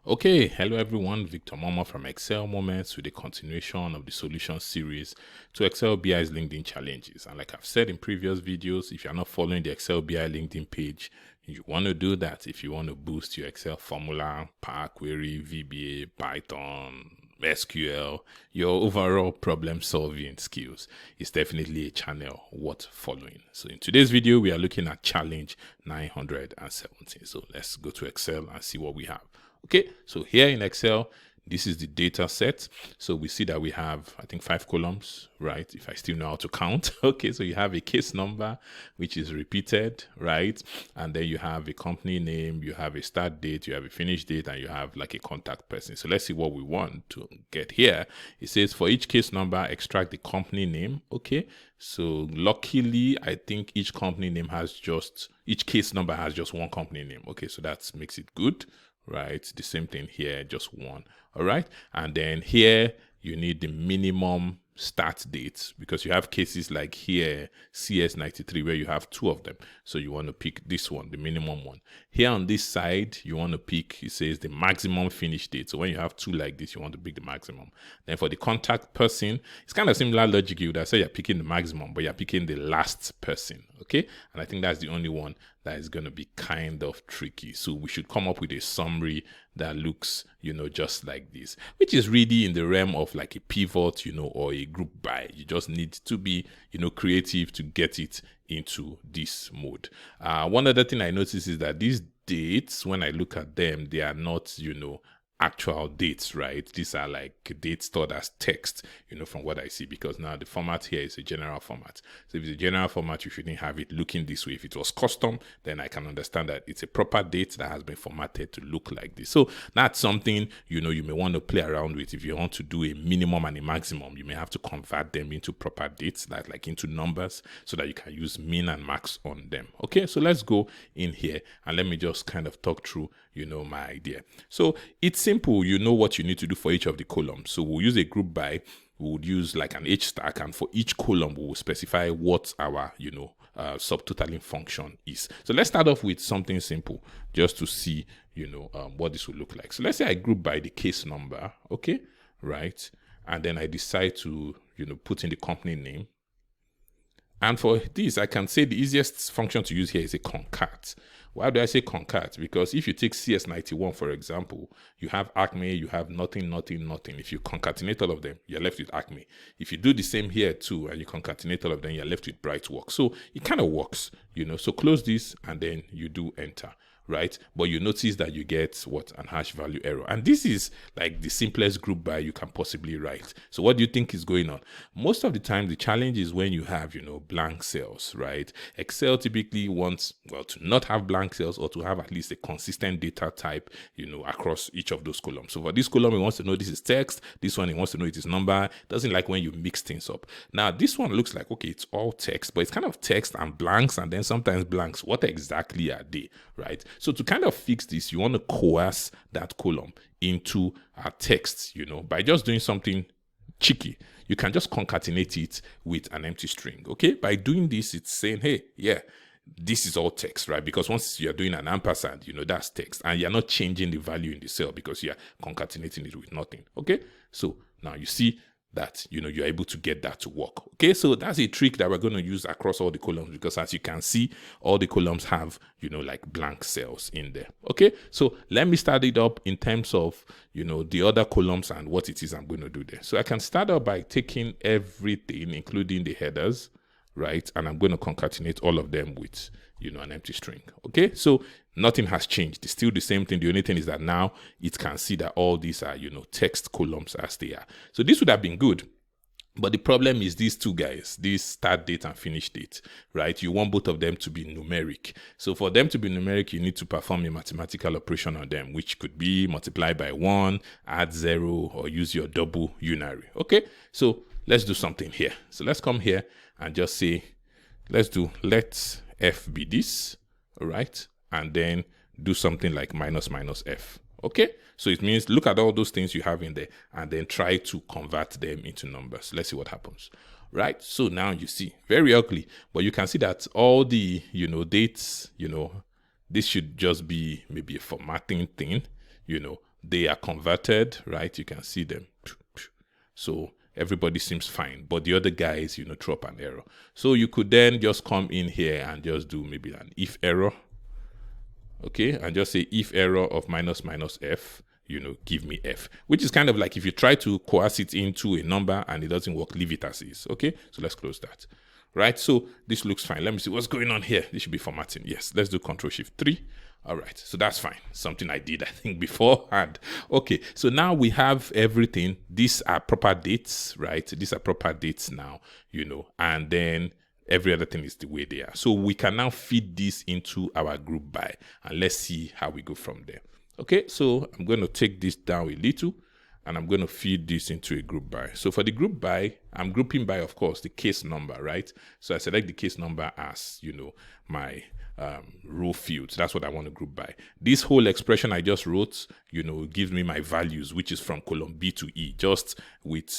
Okay, hello everyone, Victor Momo from Excel Moments with a continuation of the solution series to Excel BI's LinkedIn challenges. And like I've said in previous videos, if you're not following the Excel BI LinkedIn page, you want to do that if you want to boost your Excel formula, Power Query, VBA, Python, SQL, your overall problem solving skills. It's definitely a channel worth following. So in today's video, we are looking at challenge 917. So let's go to Excel and see what we have. Okay, so here in Excel, this is the data set. So we see that we have, I think, 5 columns, right? If I still know how to count. Okay, so you have a case number, which is repeated, right? And then you have a company name, you have a start date, you have a finish date, and you have like a contact person. So let's see what we want to get here. It says for each case number, extract the company name. Okay, so luckily, I think each company name has each case number has just one company name. Okay, so that makes it good. Right, the same thing here, just one. All right, and then here you need the minimum start date because you have cases like here CS93 where you have 2 of them, so you want to pick this one, the minimum one. Here on this side you want to pick, it says the maximum finish date. So when you have 2 like this, you want to pick the maximum. Then for the contact person, it's kind of similar logic. You would have said you're picking the maximum, but you're picking the last person. Okay, and I think that's the only one that is going to be kind of tricky. So we should come up with a summary that looks, just like this, which is really in the realm of like a pivot, or a group by. You just need to be, creative to get it into this mode. One other thing I notice is that these dates, when I look at them, they are not, actual dates, right? These are like dates stored as text, from what I see, because now the format here is a general format. So if it's a general format, you shouldn't have it looking this way. If it was custom, then I can understand that it's a proper date that has been formatted to look like this. So that's something, you may want to play around with. If you want to do a minimum and a maximum, you may have to convert them into proper dates, like into numbers, so that you can use min and max on them. Okay, so let's go in here and let me just kind of talk through, my idea. So it's simple. You know what you need to do for each of the columns. So we'll use a group by. We would use like an H stack, and for each column we will specify what our subtotaling function is. So let's start off with something simple just to see what this will look like. So let's say I group by the case number, okay, right, and then I decide to put in the company name. And for this, I can say the easiest function to use here is a concat. Why do I say concat? Because if you take CS91, for example, you have Acme, you have nothing, nothing, nothing. If you concatenate all of them, you're left with Acme. If you do the same here too, and you concatenate all of them, you're left with Brightwork. So it kind of works, So close this, and then you do enter. Right, but you notice that you get an hash value error, and this is like the simplest group by you can possibly write. So what do you think is going on? Most of the time the challenge is when you have blank cells, right? Excel typically wants to not have blank cells, or to have at least a consistent data type across each of those columns. So for this column, it wants to know this is text, this one it wants to know it is number. Doesn't like when you mix things up. Now this one looks like, okay, it's all text, but it's kind of text and blanks, and then sometimes blanks. What exactly are they, right? So to kind of fix this, you want to coerce that column into a text, by just doing something cheeky. You can just concatenate it with an empty string, okay? By doing this, it's saying, hey, yeah, this is all text, right? Because once you're doing an ampersand, that's text, and you're not changing the value in the cell because you're concatenating it with nothing, okay? So now you see that you're able to get that to work. Okay, so that's a trick that we're going to use across all the columns, because as you can see, all the columns have like blank cells in there. Okay, so let me start it up in terms of the other columns and what it is I'm going to do there. So I can start out by taking everything, including the headers, right, and I'm going to concatenate all of them with an empty string. Okay, so nothing has changed. It's still the same thing. The only thing is that now it can see that all these are text columns as they are. So this would have been good, but the problem is these two guys, this start date and finish date, right? You want both of them to be numeric. So for them to be numeric, you need to perform a mathematical operation on them, which could be multiply by 1, add 0, or use your double unary. Okay, so let's do something here. So let's come here and just say, let f be this, all right? And then do something like minus f. Okay, so it means look at all those things you have in there and then try to convert them into numbers. Let's see what happens. Right, so now you see, very ugly, but you can see that all the dates, this should just be maybe a formatting thing, they are converted, right? You can see them. So everybody seems fine, but the other guys, throw up an error. So you could then just come in here and just do maybe an if error, okay, and just say if error of minus minus f, give me f, which is kind of like if you try to coerce it into a number and it doesn't work, leave it as is. Okay, so let's close that. Right, so this looks fine. Let me see what's going on here. This should be formatting. Yes, let's do Ctrl+Shift+3. All right, so that's fine. Something I did, I think, beforehand. Okay, so now we have everything. These are proper dates, right? These are proper dates now, and then every other thing is the way they are. So we can now feed this into our group by, and let's see how we go from there. Okay, so I'm going to take this down a little, and I'm going to feed this into a group by. So for the group by, I'm grouping by, of course, the case number, right? So I select the case number as, my row field. So that's what I want to group by. This whole expression I just wrote, gives me my values, which is from column B to E, just with,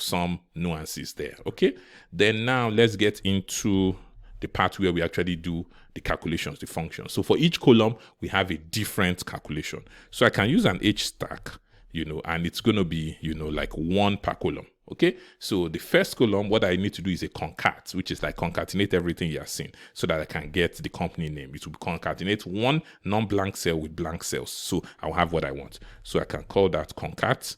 some nuances there. Okay. Then now let's get into the part where we actually do the calculations, the functions. So for each column, we have a different calculation. So I can use an H stack, and it's going to be, like 1 per column. Okay, so the first column, what I need to do is a concat, which is like concatenate everything you are seeing so that I can get the company name. It will concatenate one non-blank cell with blank cells. So I'll have what I want. So I can call that concat.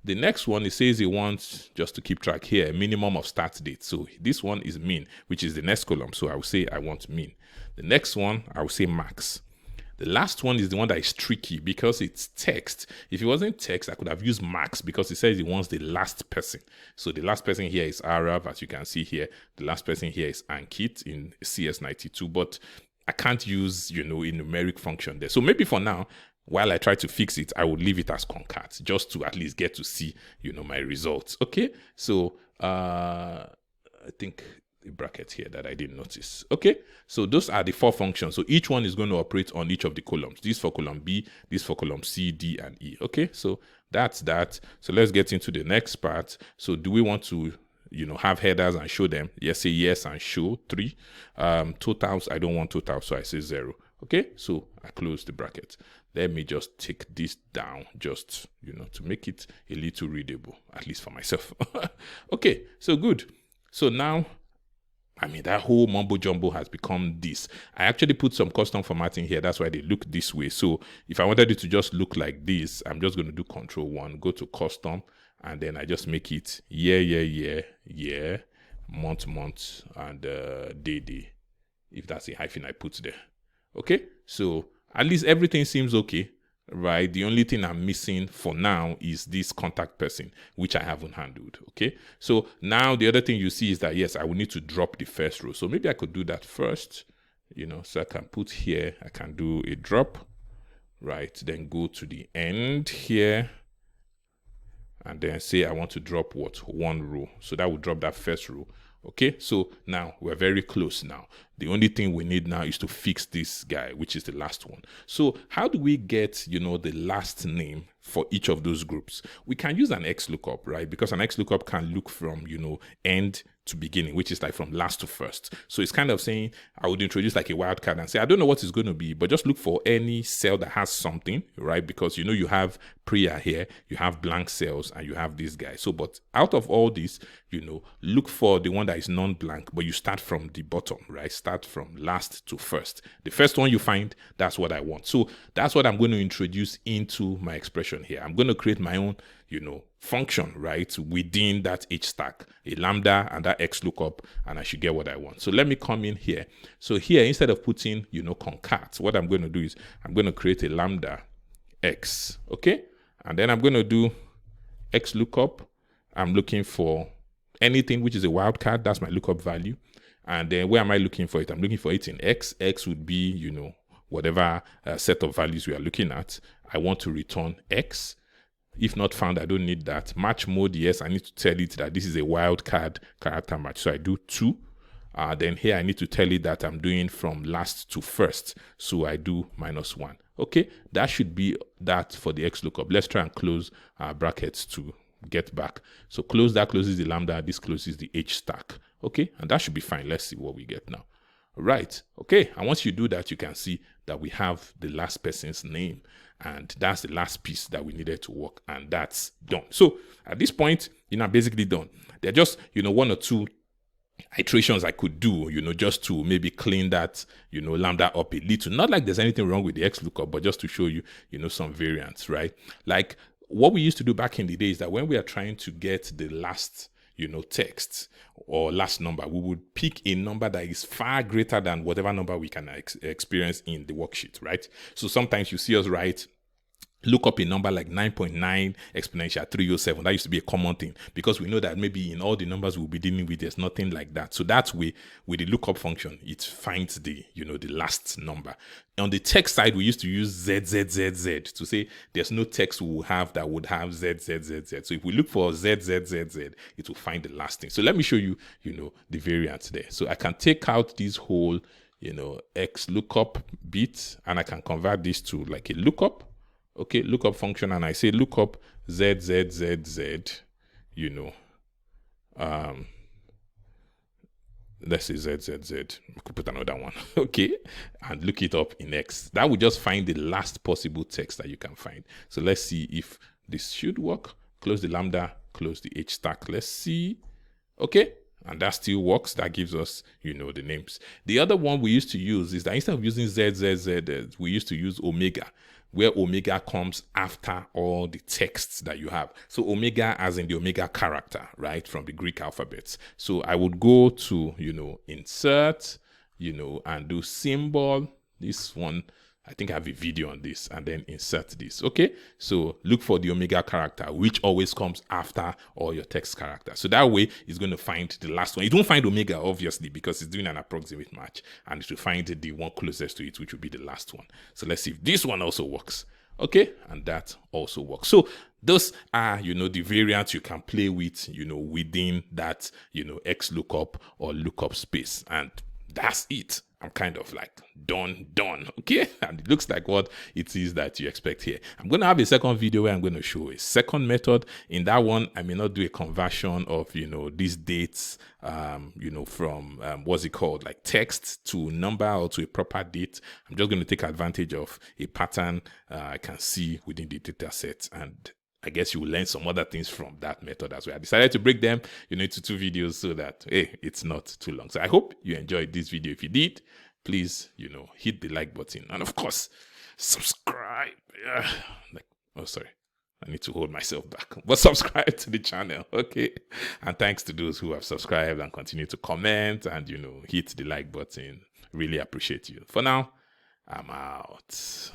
The next one, it says it wants, just to keep track here, a minimum of start date. So this one is min, which is the next column. So I will say I want min. The next one, I will say max. The last one is the one that is tricky because it's text. If it wasn't text, I could have used max because it says it wants the last person. So the last person here is Arav, as you can see here. The last person here is Ankit in CS92, but I can't use, a numeric function there. So maybe for now, while I try to fix it, I would leave it as concat just to at least get to see, my results. Okay, so I think the bracket here that I didn't notice. Okay, so those are the 4 functions. So each one is going to operate on each of the columns. This for column B, this for column C, D, and E. Okay, so that's that. So let's get into the next part. So do we want to, have headers and show them? Yes, say yes and show 3. Totals, I don't want totals, so I say 0. Okay, so I close the bracket. Let me just take this down just, to make it a little readable, at least for myself. Okay, so good. So now, that whole mumbo jumbo has become this. I actually put some custom formatting here. That's why they look this way. So if I wanted it to just look like this, I'm just going to do Ctrl+1, go to custom, and then I just make it year, month, and day. If that's a hyphen I put there. Okay, so at least everything seems okay, right? The only thing I'm missing for now is this contact person, which I haven't handled. Okay, so now the other thing you see is that, yes, I will need to drop the first row. So maybe I could do that first, so I can put here, I can do a drop, right? Then go to the end here and then say I want to drop what? 1 row. So that will drop that first row. Okay, so now we're very close now. The only thing we need now is to fix this guy, which is the last one. So how do we get, the last name for each of those groups? We can use an XLOOKUP, right? Because an XLOOKUP can look from, end to beginning, which is like from last to first. So it's kind of saying, I would introduce like a wildcard and say, I don't know what it's going to be, but just look for any cell that has something, right? Because, you have Priya here, you have blank cells, and you have this guy. So, but out of all this, look for the one that is non-blank, but you start from the bottom, right? Start from last to first. The first one you find, that's what I want. So that's what I'm going to introduce into my expression here. I'm going to create my own, function, right, within that H stack, a lambda and that XLOOKUP, and I should get what I want. So let me come in here. So here, instead of putting, concat, what I'm going to do is I'm going to create a lambda X, okay? And then I'm going to do XLOOKUP. I'm looking for anything which is a wildcard. That's my lookup value. And then where am I looking for it? I'm looking for it in X. X would be, whatever set of values we are looking at. I want to return X. If not found, I don't need that. Match mode, yes, I need to tell it that this is a wildcard character match. So I do 2. Then here I need to tell it that I'm doing from last to first. So I do -1. Okay, that should be that for the XLOOKUP. Let's try and close brackets to get back. So close that, closes the lambda. This closes the H stack. Okay, and that should be fine. Let's see what we get now. Right. Okay. And once you do that, you can see that we have the last person's name. And that's the last piece that we needed to work. And that's done. So at this point, basically done. They're just, one or two iterations I could do, just to maybe clean that, lambda up a little. Not like there's anything wrong with the XLOOKUP, but just to show you, some variants, right? Like what we used to do back in the day is that when we are trying to get the last, text or last number, we would pick a number that is far greater than whatever number we can experience in the worksheet, right? So sometimes you see us write look up a number like 9.9 exponential 307. That used to be a common thing because we know that maybe in all the numbers we'll be dealing with, there's nothing like that. So that way, with the lookup function, it finds the, the last number. On the text side, we used to use ZZZZ to say there's no text we will have that would have ZZZZ. So if we look for ZZZZ, it will find the last thing. So let me show you, the variants there. So I can take out this whole, X lookup bit and I can convert this to like a lookup. Okay, lookup function, and I say lookup ZZZZ, let's say ZZZ, we could put another one, okay, and look it up in X. That would just find the last possible text that you can find. So let's see if this should work. Close the lambda, close the H stack. Let's see. Okay, and that still works. That gives us, the names. The other one we used to use is that instead of using ZZZ, we used to use omega, where omega comes after all the texts that you have. So omega as in the omega character, right, from the Greek alphabets. So I would go to, insert, and do symbol. This one, I think I have a video on this, and then insert this. Okay, so look for the omega character, which always comes after all your text characters. So that way, it's going to find the last one. It won't find omega, obviously, because it's doing an approximate match, and it will find the one closest to it, which will be the last one. So let's see if this one also works. Okay, and that also works. So those are, the variants you can play with, within that, X lookup or lookup space, and that's it. I'm kind of like done, okay? And it looks like what it is that you expect here. I'm going to have a second video where I'm going to show a second method. In that one, I may not do a conversion of, these dates, from, what's it called, like text to number or to a proper date. I'm just going to take advantage of a pattern I can see within the data set, and I guess you will learn some other things from that method as well. I decided to break them, into 2 videos so that, hey, it's not too long. So I hope you enjoyed this video. If you did, please, hit the like button. And of course, subscribe. Sorry. I need to hold myself back. But subscribe to the channel, okay? And thanks to those who have subscribed and continue to comment and, hit the like button. Really appreciate you. For now, I'm out.